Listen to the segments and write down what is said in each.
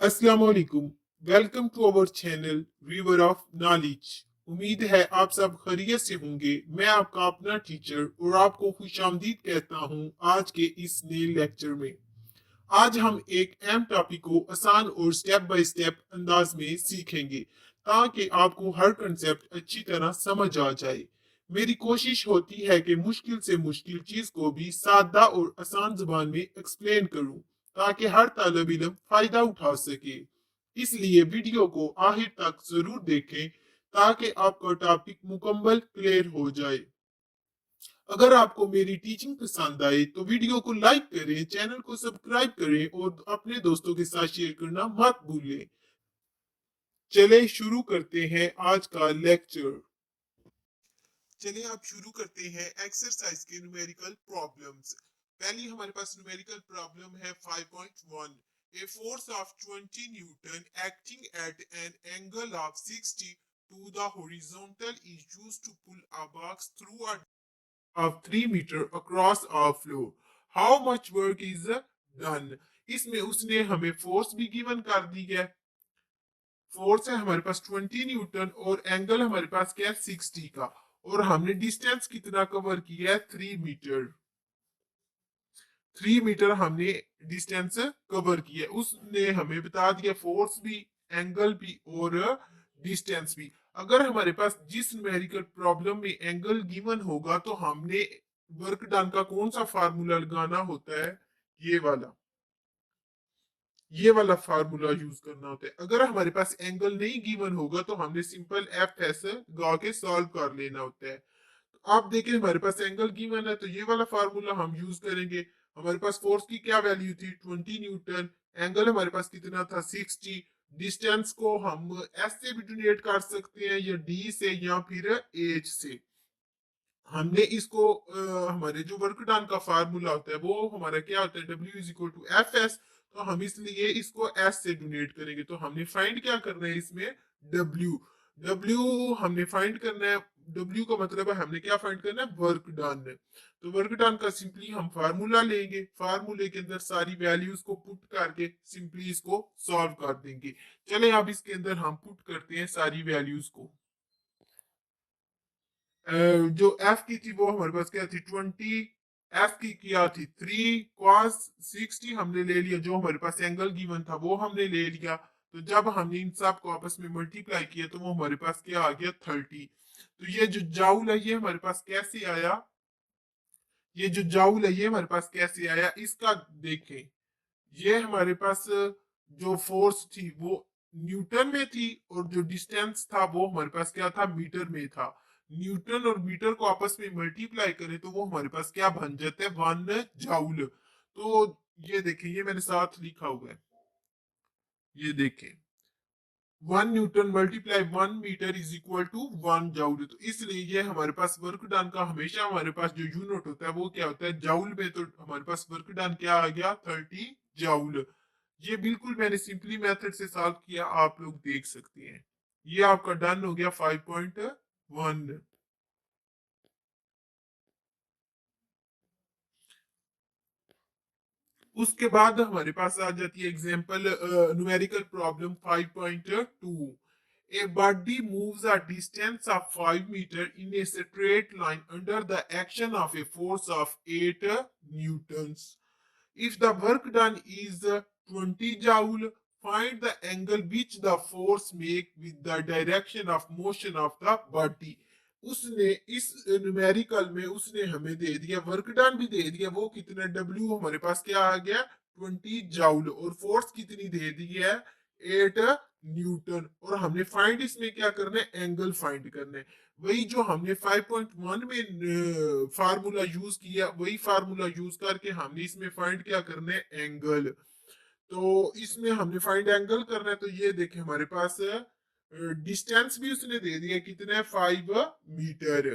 अस्सलाम वालेकुम। Welcome to our channel river of knowledge. उम्मीद है आप सब खैरियत से होंगे। मैं आपका अपना टीचर और आपको खुशामदीद कहता हूं आज के इस नए लेक्चर में। आज हम एक अहम टॉपिक को आसान और स्टेप बाय स्टेप अंदाज में सीखेंगे ताकि आपको हर कंसेप्ट अच्छी तरह समझ आ जाए। मेरी कोशिश होती है कि मुश्किल से मुश्किल चीज को भी सादा और आसान जुबान में एक्सप्लेन करूं ताकि हर तालब इल्म फायदा उठा सके। इसलिए वीडियो को आखिर तक जरूर देखें ताकि आपका टॉपिक मुकम्मल क्लियर हो जाए। अगर आपको मेरी टीचिंग पसंद आए तो वीडियो को लाइक करें, चैनल को सब्सक्राइब करें और अपने दोस्तों के साथ शेयर करना मत भूलें। चले शुरू करते हैं आज का लेक्चर। चलिए आप शुरू करते हैं एक्सरसाइज के न्यूमेरिकल प्रॉब्लम्स। पहली हमारे पास न्यूमेरिकल प्रॉब्लम है 5.1। A force of 20 Newton acting at an angle of 60 to the horizontal is used to pull a box through a of 3 meter across a floor. How much work is done? इसमें उसने हमें force भी given कर दी है। Force है हमारे पास 20 Newton और angle हमारे पास क्या है 60 का, और हमने डिस्टेंस कितना कवर किया है 3 मीटर। 3 मीटर हमने डिस्टेंस कवर किया। उसने हमें बता दिया फोर्स भी, एंगल भी और डिस्टेंस भी। अगर हमारे पास जिस न्यूमेरिकल प्रॉब्लम में एंगल गिवन होगा तो हमने वर्क डन का कौन सा फार्मूला लगाना होता है, ये वाला, ये वाला फार्मूला यूज करना होता है। अगर हमारे पास एंगल नहीं गिवन होगा तो हमने सिंपल एफ एस गा के सॉल्व कर लेना होता है। आप देखें हमारे पास एंगल गिवन है तो ये वाला फार्मूला हम यूज करेंगे। हमारे पास फोर्स की क्या वैल्यू थी 20 न्यूटन, एंगल हमारे पास कितना था 60। डिस्टेंस को हम एस से भी डिनोट कर सकते हैं या डी से या फिर एच से। हमने इसको हमारे जो वर्क डन का फार्मूला होता है वो हमारा क्या होता है W is equal to F S. तो हम इसलिए इसको एस से डोनेट करेंगे। तो हमने फाइंड क्या करना है इसमें W। W हमने फाइंड करना है। W का मतलब है हमने क्या फाइंड करना है वर्क डन। तो वर्क डन का सिंपली हम फार्मूला लेंगे, फार्मूले के अंदर सारी वैल्यूज को पुट करके सिंपली इसको सॉल्व कर देंगे। चले अब इसके अंदर हम पुट करते हैं सारी वैल्यूज को। जो एफ की थी वो हमारे पास क्या थी 20, एफ की क्या थी 3 cos 60 हमने ले लिया। जो हमारे पास एंगल गिवन था वो हमने ले लिया। तो जब हमने इन सब को आपस में मल्टीप्लाई किया तो वो हमारे पास क्या आ गया 30। तो ये जो जाउल है ये हमारे पास कैसे आया, ये जो जाउल है ये हमारे पास कैसे आया इसका देखें। ये हमारे पास जो फोर्स थी वो न्यूटन में थी और जो डिस्टेंस था वो हमारे पास क्या था मीटर में था। न्यूटन और मीटर को आपस में मल्टीप्लाई करें तो वो हमारे पास क्या बन जाता है 1 जाउल। तो ये देखें, ये मैंने साथ लिखा हुआ है, ये देखें 1 newton multiply 1 metre is equal to 1 joule. तो इसलिए ये हमारे पास वर्क डन का हमेशा हमारे पास जो यूनिट होता है वो क्या होता है जाउल में। तो हमारे पास वर्क डन क्या आ गया 30 जाउल। ये बिल्कुल मैंने सिंपली मेथड से सॉल्व किया, आप लोग देख सकते हैं। ये आपका डन हो गया 5.1। उसके बाद हमारे पास आ जाती है example numerical problem 5.2। A body moves a distance of 5 meter in a straight line under the action of a force of 8 newtons. If the work done is 20 joule, find the angle which the force make with the direction of motion of the body. उसने इस numerical में उसने हमें दे दिया work done भी दे दिया, वो कितना W हमारे पास क्या आ गया 20 जाउल, और फोर्स कितनी दे दी है 8 न्यूटन। और हमने फाइंड इसमें क्या करना है एंगल फाइंड करना है। वही जो हमने 5.1 में फार्मूला यूज किया वही फार्मूला यूज करके हमने इसमें फाइंड क्या करना है एंगल। तो इसमें हमने फाइंड एंगल करना है। तो ये देखें हमारे पास डिस्टेंस भी उसने दे दिया कितना है 5 मीटर।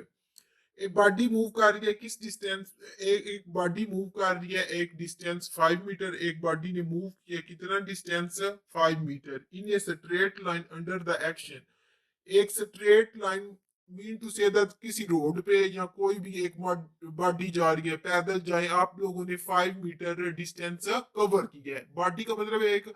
एक बॉडी मूव कर रही है किस डिस्टेंस, एक बॉडी मूव कर रही है एक डिस्टेंस 5 मीटर। एक बॉडी ने मूव किया कितना distance 5 metre in a straight line under the action. एक straight line mean to say that किसी रोड पे या कोई भी एक बॉडी जा रही है पैदल जाए, आप लोगों ने 5 मीटर डिस्टेंस कवर किया है। बॉडी का मतलब है एक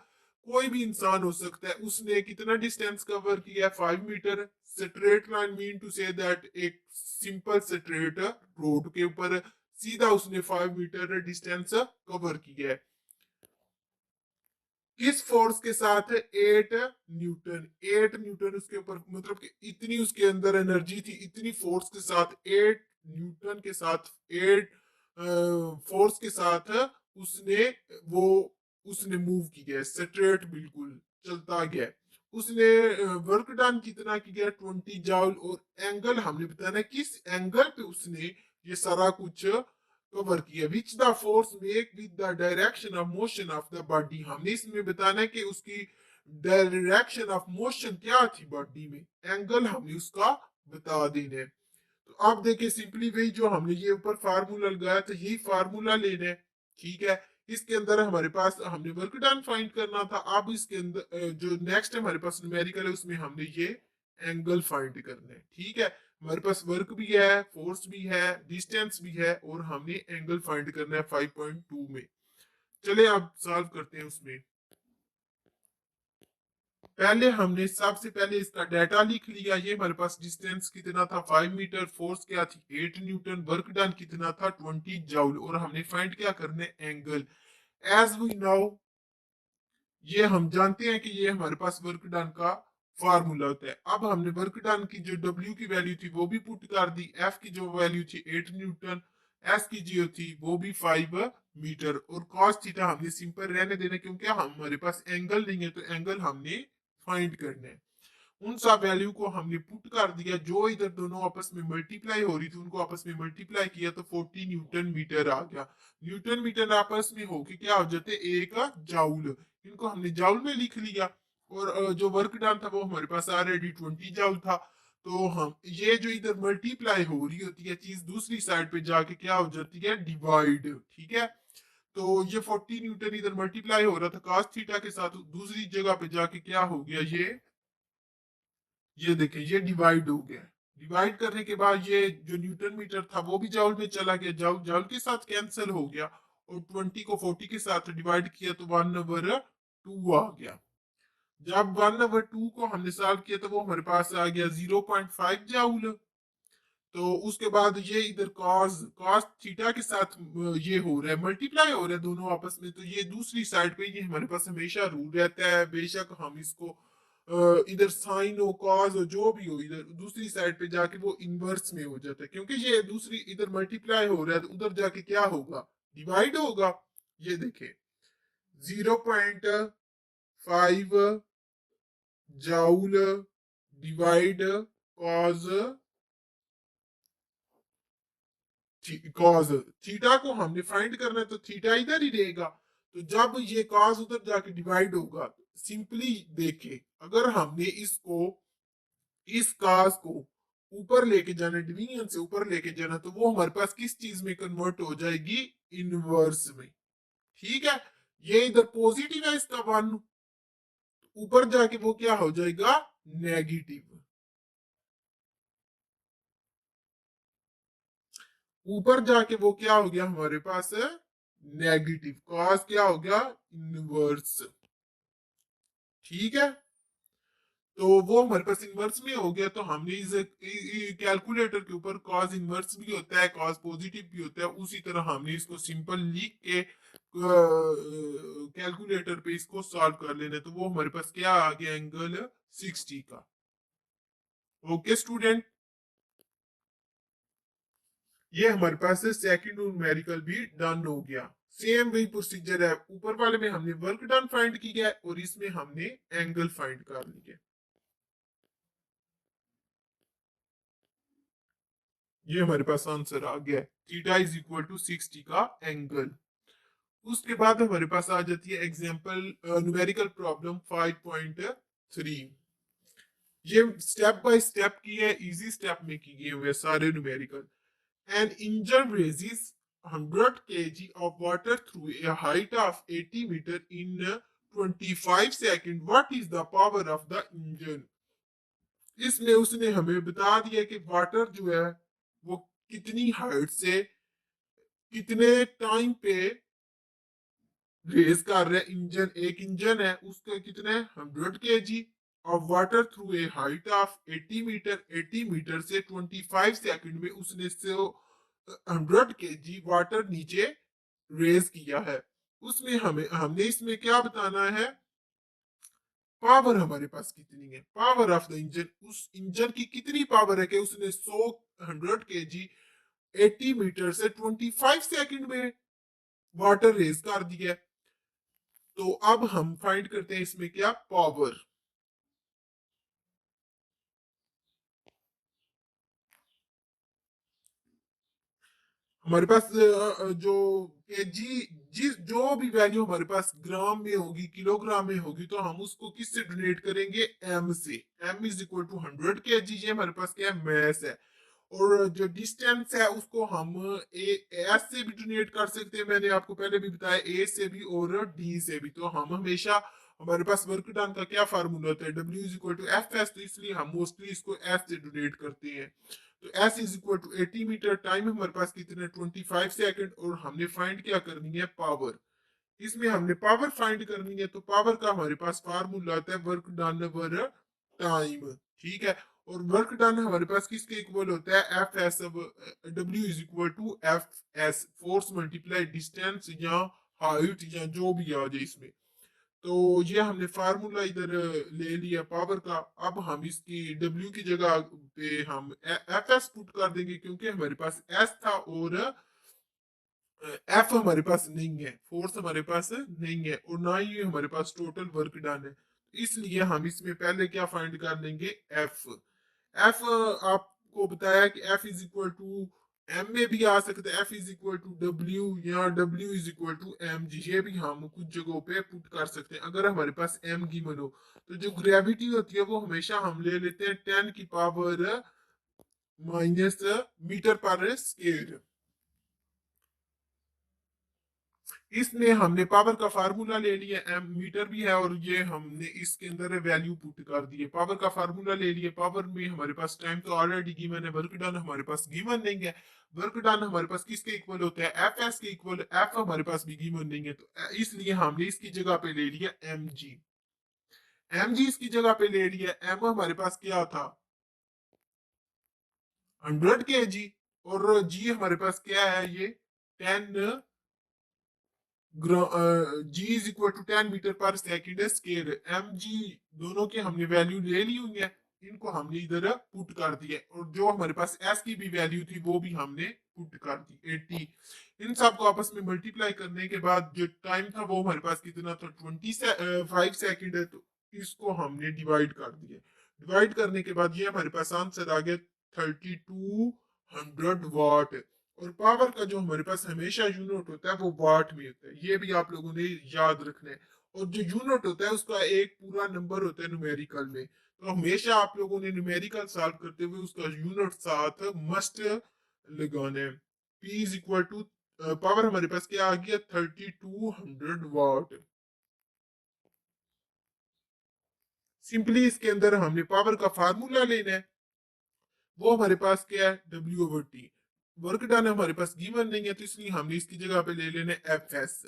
कोई भी इंसान हो सकता है, उसने कितना डिस्टेंस कवर किया है, 5 metre. Straight line mean to say that एक सिंपल स्ट्रेट रोड के ऊपर सीधा उसने 5 मीटर डिस्टेंस कवर किया है। किस फोर्स के साथ? 8 न्यूटन। 8 न्यूटन उसके ऊपर, मतलब कि इतनी उसके अंदर एनर्जी थी, इतनी फोर्स के साथ 8 न्यूटन के साथ, 8 फोर्स के साथ उसने वो उसने मूव किया, स्ट्रेट बिल्कुल चलता गया। उसने वर्क डन कितना किया? 20 जूल। और एंगल हमने बताना है किस एंगल पे उसने ये सारा कुछ कवर किया। Which the force make with the direction of motion of the body. हमने इसमें बताना है कि उसकी डायरेक्शन ऑफ मोशन क्या थी बॉडी में, एंगल हमने उसका बता देना है। तो आप देखिए सिंपली वही जो हमने ये ऊपर फार्मूला लगाया था, यही फार्मूला लेना है। ठीक है, इसके अंदर हमारे पास हमने वर्क डन फाइंड करना था। अब इसके अंदर जो नेक्स्ट हमारे पास न्यूमेरिकल है, उसमें हमने ये एंगल फाइंड करना है। ठीक है, हमारे पास वर्क भी है, फोर्स भी है, डिस्टेंस भी है, और हमने एंगल फाइंड करना है 5.2 में। चले आप सॉल्व करते हैं उसमें। पहले हमने सबसे पहले इसका डाटा लिख लिया। ये हमारे पास डिस्टेंस कितना था? 5 मीटर। फोर्स क्या थी? 8 न्यूटन। वर्क डन कितना था? 20 जूल। और हमने फाइंड क्या करना है? एंगल। एज वी नाउ, ये हम जानते हैं कि ये हमारे पास वर्क डन का फार्मूला होता है। अब हमने वर्क डन की जो W की वैल्यू थी वो भी पुट कर दी, F की जो वैल्यू थी 8 न्यूटन, S की जो थी वो भी 5 मीटर, और कॉस थीटा हमने सिंपल रहने देना क्योंकि हमारे पास एंगल नहीं है, तो एंगल हमने फाइंड करना है। उन सब वैल्यू को हमने पुट कर दिया, जो इधर दोनों आपस में मल्टीप्लाई हो रही थी उनको आपस में मल्टीप्लाई किया तो 40 न्यूटन मीटर आ गया। न्यूटन मीटर आपस में होके क्या हो जाते? एक जाउल। इनको हमने जाउल में लिख लिया। और जो वर्क डन था वो हमारे पास ऑलरेडी 20 जूल था। तो हम ये जो इधर मल्टीप्लाई हो रही होती है चीज, दूसरी साइड पे जाके क्या हो जाती है? डिवाइड। ठीक है, तो ये 40 न्यूटन इधर मल्टीप्लाई हो रहा था cos थीटा के साथ, दूसरी जगह पे जाके क्या हो गया? ये देखें, ये डिवाइड हो गया। डिवाइड करने के बाद ये जो न्यूटन मीटर था वो भी जॉउल में चला गया, जॉउल जॉउल के साथ कैंसिल हो गया। और 20 को 40 के साथ डिवाइड किया तो 1/2 आ गया। जब 1/2 को हमने सॉल्व किया तो वो हमारे पास आ गया 0.5 जॉउल। तो उसके बाद ये इधर कॉस कॉस थीटा के साथ ये हो रहा है, मल्टीप्लाई हो रहा है दोनों आपस में, तो ये दूसरी साइड पे ये हमारे पास हमेशा रूल रहता है। बेशक हम इसको इधर साइन हो, कॉस हो, जो भी हो, इधर दूसरी साइड पे जाके वो इनवर्स में हो जाता है, क्योंकि ये दूसरी इधर मल्टीप्लाई हो रहा है तो उधर जाके क्या होगा? डिवाइड होगा। ये देखे 0.5 joule divide cos cos theta को हमने फाइंड करना है, तो थीटा इधर ही रहेगा। तो जब ये कॉज उधर जाके डिवाइड होगा, सिंपली देखे, अगर हमने इसको, इस कॉज को ऊपर लेके जाना, डिवीजन से ऊपर लेके जाना, तो वो हमारे पास किस चीज में कन्वर्ट हो जाएगी? इनवर्स में। ठीक है, ये इधर पॉजिटिव है इसका 1, ऊपर जाके वो क्या हो जाएगा? नेगेटिव। ऊपर जाके वो क्या हो गया हमारे पास? नेगेटिव। कॉस क्या हो गया? इनवर्स। ठीक है, तो वो हमारे पास इनवर्स में हो गया। तो हमने इस कैलकुलेटर के ऊपर कॉस इनवर्स भी होता है, कॉस पॉजिटिव भी होता है, उसी तरह हमने इसको सिंपल लिख के कैलकुलेटर पे इसको सॉल्व कर लेना, तो वो हमारे पास क्या आ गया? एंगल 60 का। ओके स्टूडेंट, ये हमारे पास सेकंड न्यूमेरिकल भी डन हो गया। सेम वही प्रोसीजर है, ऊपर वाले में हमने वर्क डन फाइंड किया है और इसमें हमने एंगल फाइंड कर लिया। ये हमारे पास आंसर आ गया, थीटा इज इक्वल टू 60 का एंगल। उसके बाद हमारे पास आ जाती है एग्जांपल न्यूमेरिकल प्रॉब्लम 5.3। ये स्टेप बाय स्टेप की है, इजी स्टेप में की गई हुए सारे numerical. An engine raises 100 kg of water through a height of 80 meter in 25 seconds. What is the power of the engine? इसमें उसने हमें बता दिया कि वाटर जो है वो कितनी हाइट से कितने टाइम पे रेस कर रहे हैं इंजन, एक इंजन है उसके कितने 100 kg of water through a height of 80 metre, 80 metre से 25 सेकंड में उसने से 100 kg वाटर नीचे रेस किया है। उसमें हमें हमने इसमें क्या बताना है, पावर हमारे पास कितनी है, पावर ऑफ द इंजन, उस इंजन की कितनी पावर है कि उसने 100 kg 80 मीटर से 25 सेकंड में वाटर रेस कर दिया। तो अब हम फाइंड करते हैं इसमें क्या, पावर। हमारे पास जो केजी, जिस जो भी वैल्यू हमारे पास ग्राम में होगी, किलोग्राम में होगी, तो हम उसको किससे डोनेट करेंगे, एम से। M is equal to 100 kg, ये हमारे पास क्या है, मैस है। और जो डिस्टेंस है उसको हम एस से भी डोनेट कर सकते हैं, मैंने आपको पहले भी बताया, ए से भी और डी से भी। तो हम हमेशा, हमारे पास वर्क डन का क्या फार्मूला होता है, W is equal to F S, तो इसलिए हम मोस्टली इसको एस से डोनेट करते हैं। तो S is equal to 80 metre, time हमारे पास कितने 25 सेकंड, और हमने फाइंड क्या करनी है, पावर। इसमें हमने पावर फाइंड करनी है, तो पावर का हमारे पास फार्मूला आता है वर्क डन ओवर टाइम, ठीक है। और वर्क डन हमारे पास किसके इक्वल होता है, एफ एस, अब W is equal to F S, force multiply distance या हाइट या जो भी आ जाए इसमें। तो ये हमने फार्मूला इधर ले लिया पावर का। अब हम इसकी डब्ल्यू की जगह पे हम एफ एस पुट कर देंगे, क्योंकि हमारे पास एस था और एफ हमारे पास नहीं है, फोर्स हमारे पास नहीं है, और ना ही हमारे पास टोटल वर्क डन है। इसलिए हम इसमें पहले क्या फाइंड कर लेंगे, एफ। एफ आपको बताया कि F is equal to M में भी आ सकता है, F is equal to W या W is equal to M G, ये भी हम कुछ जगहों पे पुट कर सकते हैं अगर हमारे पास एम गिवन हो। तो जो ग्रेविटी होती है वो हमेशा हम ले लेते हैं 10⁻⁻ मीटर पर स्क्वायर। इसमें हमने पावर का फार्मूला ले लिया, एम मीटर भी है, और ये हमने इसके अंदर वैल्यू पुट कर दी है, पावर का फार्मूला ले लिया। पावर में हमारे पास टाइम तो ऑलरेडी गिवन है, वर्क डन हमारे पास गिवन नहीं है। वर्क डन हमारे पास किसके इक्वल होता है, एफ एस के इक्वल, एफ हमारे पास भी गिवन नहीं है, तो इसलिए हमने इसकी जगह पे ले लिया एम जी। एम जी इसकी जगह पे ले लिया, एम हमारे पास क्या था, 100 kg, और जी हमारे पास क्या है, ये 10, जी इज इक्वल टू 10 मीटर पर सेकेंड स्केयर। एम जी दोनों की हमने वैल्यू ले ली हुई है, इनको हमने इधर पुट कर दिया, और जो हमारे पास एस की भी वैल्यू थी वो भी हमने पुट कर दी 80। इन सबको आपस में मल्टीप्लाई करने के बाद जो टाइम था वो हमारे पास कितना था, 25 सेकेंड है, तो इसको हमने डिवाइड कर दिया। डिवाइड करने के बाद ये हमारे पास आंसर आ गया 3200 वाट। और पावर का जो हमारे पास हमेशा यूनिट होता है वो वाट में होता है, ये भी आप लोगों ने याद रखना है। और जो यूनिट होता है उसका एक पूरा नंबर होता है न्यूमेरिकल में, तो हमेशा आप लोगों ने न्यूमेरिकल सॉल्व करते हुए उसका यूनिट साथ मस्ट लगाना है। P is equal to, power हमारे पास क्या आ गया, 3200 वाट। सिंपली इसके अंदर हमने पावर का फार्मूला लेना है, वो हमारे पास क्या है, W over T. Work done हमारे पास गिवन नहीं है, तो इसलिए हमने इसकी जगह पे ले लेना एफ एस।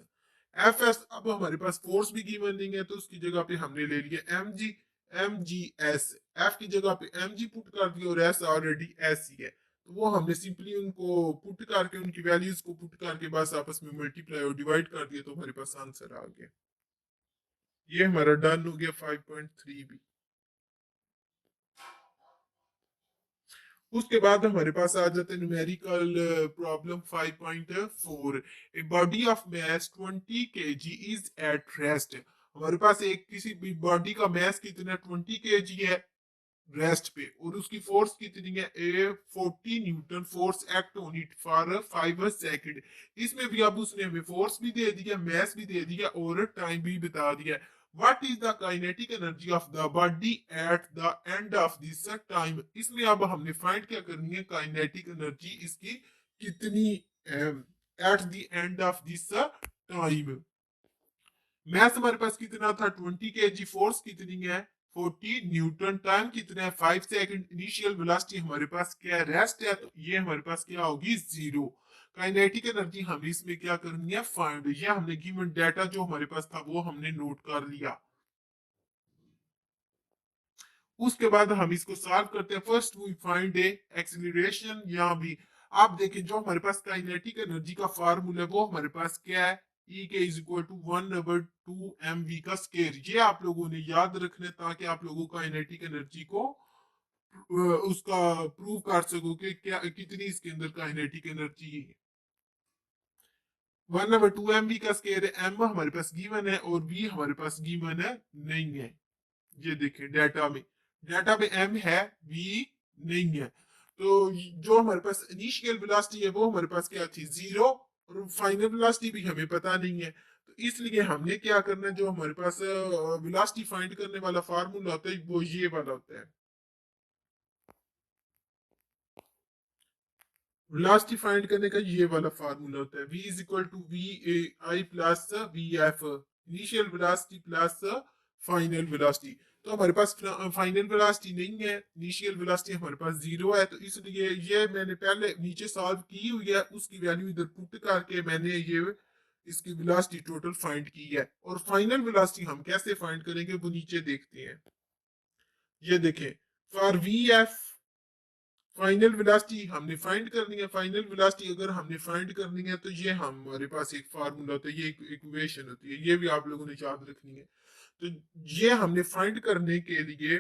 एफ एस, अब हमारे पास फोर्स भी गिवन नहीं है, तो उसकी जगह पे हमने ले लिया M G. M G S, F की जगह पे एम जी पुट कर दिया, और एस ऑलरेडी एस ही है, तो वो हमने सिंपली उनको पुट करके, उनकी वैल्यूज को पुट करके बस आपस में मल्टीप्लाई और डिवाइड कर दिया, तो हमारे पास आंसर आ गया। ये हमारा डन हो गया 5.3 भी। उसके बाद हमारे पास आ जाते हैं numerical problem 5.4। A body of mass 20 kg is at rest. हमारे पास एक किसी भी बॉडी का मैस कितना 20 kg है रेस्ट पे, और उसकी फोर्स कितनी है, ए 40 Newton force act on it for 5 second. इसमें भी अब उसने हमें फोर्स भी दे दिया, मैस भी दे दिया, और टाइम भी बता दिया। What is the kinetic energy of the body at the end of this time. इसमें अब हमने फाइंड क्या करनी है, काइनेटिक एनर्जी इसकी कितनी at the end of this time. Math हमारे पास कितना था, 20 kg, फोर्स कितनी है 40 न्यूटन, टाइम कितना है 5 सेकंड, इनिशियल वेलोसिटी हमारे पास क्या है, रेस्ट है, तो ये हमारे पास क्या होगी, जीरो। काइनेटिक एनर्जी हमें इसमें क्या करनी है, फाइंड। ये हमने गिवन डाटा जो हमारे पास था वो हमने नोट कर लिया। उसके बाद हम इसको सॉल्व करते हैं। First we find a acceleration. यहाँ भी आप देखें जो हमारे पास काइनेटिक एनर्जी का फार्मूला है वो हमारे पास क्या है, E K is equal to 1/2 mv का स्केयर। ये आप लोगों ने याद रखना है ताकि आप लोगों का काइनेटिक एनर्जी को उसका प्रूव कर सको कि क्या कितनी इसके अंदर काइनेटिक एनर्जी है। 1/2 mv का स्केयर है। एम हमारे पास गिवन है और वी हमारे पास गिवन है नहीं है। ये देखें डाटा में एम है, वी नहीं है। तो जो हमारे पास इनिशियल वेलोसिटी है वो हमारे पास क्या थी, 0। और फाइनल वेलोसिटी भी हमें पता नहीं है। तो इसलिए हमने क्या करना है, जो हमारे पास वेलोसिटी फाइंड करने वाला फार्मूला होता है वो ये वाला होता है। वेलोसिटी फाइंड करने का ये वाला फार्मूला होता है, v is equal to V A I plus V F, initial velocity plus final velocity. तो हमारे पास फाइनल वेलोसिटी नहीं है, इनिशियल वेलोसिटी हमारे पास 0 है। तो इसलिए ये मैंने पहले नीचे सॉल्व की हुई है, उसकी वैल्यू इधर पुट करके मैंने ये इसकी वेलोसिटी टोटल फाइंड की है। और फाइनल वेलोसिटी हम कैसे फाइंड करेंगे वो नीचे देखते हैं। ये देखें, for V F final velocity हमने फाइंड करनी है। फाइनल वेलोसिटी अगर हमने फाइंड करनी है तो ये हमारे पास एक फार्मूला होता है, ये एक इक्वेशन होती है, ये भी आप लोगों ने याद रखनी है। तो ये हमने फाइंड करने के लिए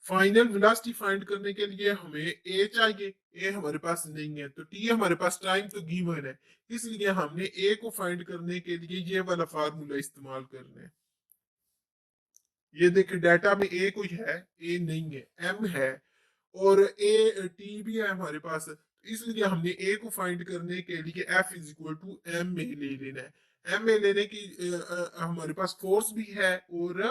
फाइनल वेलोसिटी फाइंड करने के लिए हमें ए चाहिए। ए हमारे पास नहीं है, तो टी हमारे पास टाइम तो गिवन है। इसलिए हमने ए को फाइंड करने के लिए ये वाला फार्मूला इस्तेमाल करना है। ये देखिए डाटा में ए कोई है, ए नहीं है, एम है और ए टी भी है हमारे पास। इसलिए हमने ए को फाइंड करने के लिए F is equal to M A ले लेना है। एम ए लेने की हमारे पास फोर्स भी है और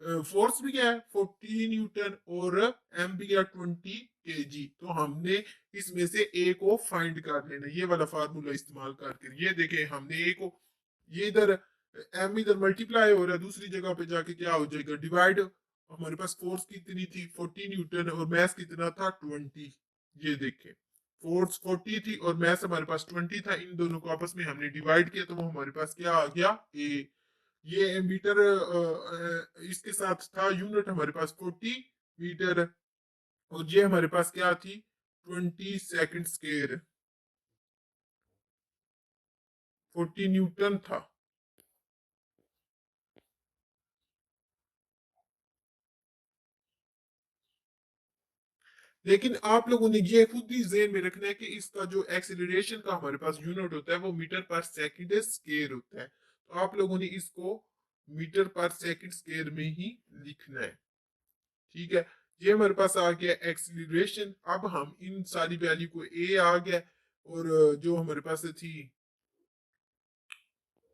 फोर्स भी है 40 न्यूटन और एम भी है 20 kg। तो हमने इसमें से ए को फाइंड कर लेना, ये वाला फार्मूला इस्तेमाल करके। ये देखें हमने ए को, ये इधर एम इधर मल्टीप्लाई हो रहा है, दूसरी जगह पे जाके क्या हो जाएगा, डिवाइड। हमारे पास फोर्स कितनी थी 40 न्यूटन और मैस कितना था 20। ये देखें फोर्स 40 थी और मैस हमारे पास 20 था, इन दोनों को आपस में हमने डिवाइड किया तो वो हमारे पास क्या आ गया, ए। ये मीटर इसके साथ था, यूनिट हमारे पास 40 मीटर और ये हमारे पास क्या थी 20 सेकंड स्केयर, 40 न्यूटन था। लेकिन आप लोगों ने ये खुद ही जेन में रखना है कि इसका जो एक्सेलरेशन का हमारे पास यूनिट होता है वो मीटर पर सेकंड स्केयर होता है। तो आप लोगों ने इसको मीटर पर सेकंड स्केयर में ही लिखना है। ठीक है, ये हमारे पास आ गया एक्सेलरेशन। अब हम इन सारी वैल्यू को ए आ गया और जो हमारे पास थी,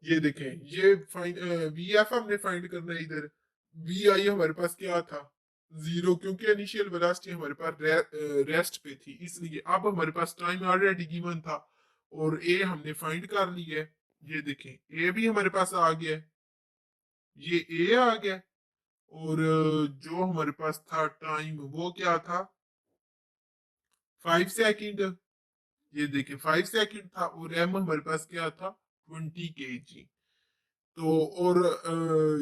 ये देखें ये फाइन वी एफ हमने फाइंड करना है इधर। वी आई हमारे पास क्या था 0, क्योंकि इनिशियल वेलोसिटी हमारे पास रेस्ट पे थी। इसलिए अब हमारे पास टाइम ऑलरेडी गिवन था और ए हमने फाइंड कर ली है। ये देखें ए भी हमारे पास आ गया, ये ए आ गया और जो हमारे पास था टाइम वो क्या था 5 सेकंड। ये देखें 5 सेकंड था और एम हमारे पास क्या था 20 kg। तो और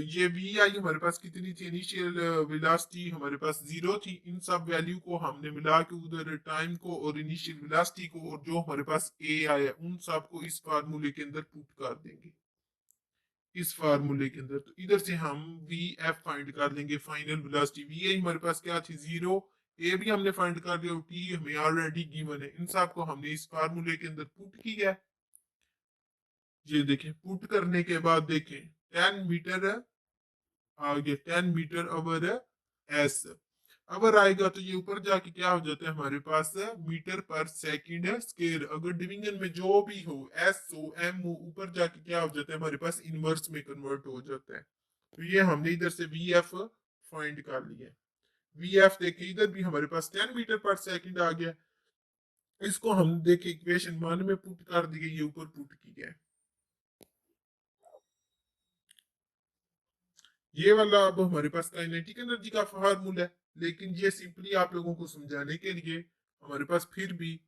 ये वी आई हमारे पास कितनी थी, इनिशियल वेलोसिटी हमारे पास 0 थी। इन सब वैल्यू को हमने मिला के उधर टाइम को और इनिशियल वेलोसिटी को और जो हमारे पास ए आया उन सब को इस फार्मूले के अंदर पुट कर देंगे, इस फार्मूले के अंदर। तो इधर से हम वी एफ फाइंड कर लेंगे, फाइनल वेलोसिटी। वी आई हमारे पास क्या थी 0, ए भी हमने फाइंड कर दिया, टी हमें ऑलरेडी गिवन है। इन सब को हमने इस फार्मूले के अंदर पुट किया। ये देखें पुट करने के बाद देखें 10 मीटर आ गया, 10 मीटर एस अगर आएगा तो ये ऊपर जाके क्या हो जाता है हमारे पास मीटर पर सेकंड स्केयर। अगर डिवीजन में जो भी हो एस हो एम हो ऊपर जाके क्या हो जाता है हमारे पास इनवर्स में कन्वर्ट हो जाता है। तो ये हमने इधर से वी एफ फाइंड कर लिया। वी एफ देखे इधर भी हमारे पास 10 मीटर पर सेकंड आ गया। इसको हम देखे इक्वेशन 1 में पुट कर दिए, ये ऊपर पुट की गया। ये वाला अब हमारे पास काइनेटिक एनर्जी का फार्मूला है, लेकिन ये सिंपली आप लोगों को समझाने के लिए हमारे पास फिर भी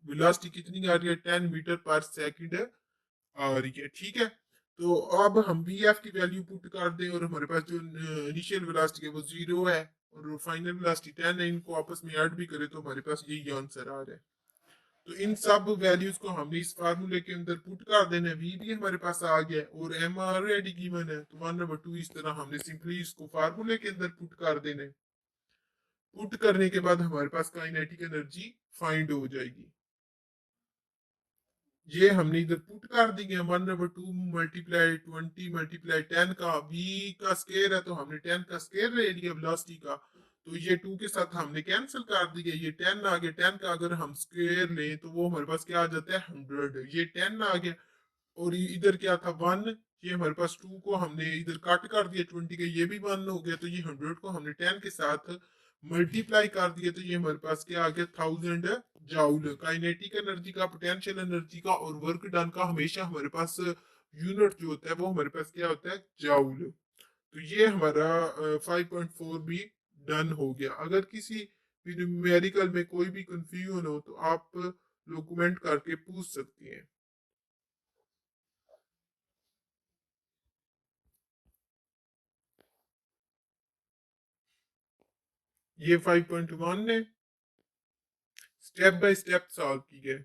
वेलोसिटी कितनी आ रही है, 10 मीटर पर सेकंड आ रही है, ठीक है। तो अब हम वी एफ की वैल्यू पुट कर दें और हमारे पास जो इनिशियल वेलोसिटी है वो 0 है और फाइनल वेलोसिटी 10 है, इनको आपस में ऐड भी करें तो हमारे पास यही आंसर आ रहा है। तो इन सब वैल्यूज को हमने इस फार्मूले के अंदर पुट कर देना है, वी भी हमारे पास आ गया और एम ऑलरेडी गिवन है, तो 1/2 इस तरह हमने सिंपली इसको फार्मूले के अंदर पुट कर देना है। पुट करने के बाद हमारे पास काइनेटिक एनर्जी फाइंड हो जाएगी। ये हमने इधर पुट कर दी है, 1/2 मल्टीप्लाई 20 मल्टीप्लाई 10 का v का स्केयर है, तो हमने 10 का स्केयर ले लिया वेलोसिटी का, तो ये 2 के साथ हमने कैंसिल कर दिया, ये 10 आ गया, 10 का अगर हम स्क्वायर लें तो वो हमारे पास क्या आ जाता है 100, ये 10 आ गया। और इधर क्या था 1, ये हमारे पास 2 को हमने इधर कट कर दिया 20 के, ये भी 1 हो गया, तो ये 100 को हमने 10 के साथ मल्टीप्लाई कर दिया, तो ये हमारे पास क्या आ गया 1000 जाउल। काइनेटिक एनर्जी का, पोटेंशियल एनर्जी का और वर्क डन का हमेशा हमारे पास यूनिट जो होता है वो हमारे पास क्या होता है जाउल। तो ये हमारा 5.4 भी डन हो गया। अगर किसी भी न्यूमेरिकल में कोई भी कंफ्यूजन हो तो आप लोग कमेंट करके पूछ सकते हैं। ये 5.1 ने स्टेप बाय स्टेप सॉल्व की है,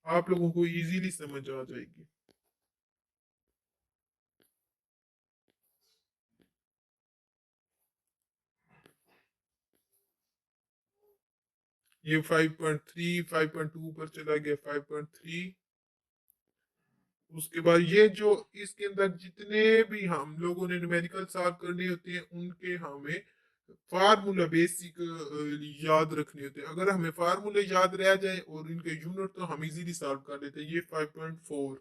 आप लोगों को इजीली समझ आ जाएगी। ये 5.3 5.2 पर चला गया 5.3। उसके बाद ये जो इसके अंदर जितने भी हम लोगों ने न्यूमेरिकल सॉल्व करने होते हैं उनके हमें फार्मूला बेसिक याद रखने होते हैं। अगर हमें फार्मूले याद रह जाए और इनके यूनिट तो हम इजीली सॉल्व कर लेते हैं। ये 5.4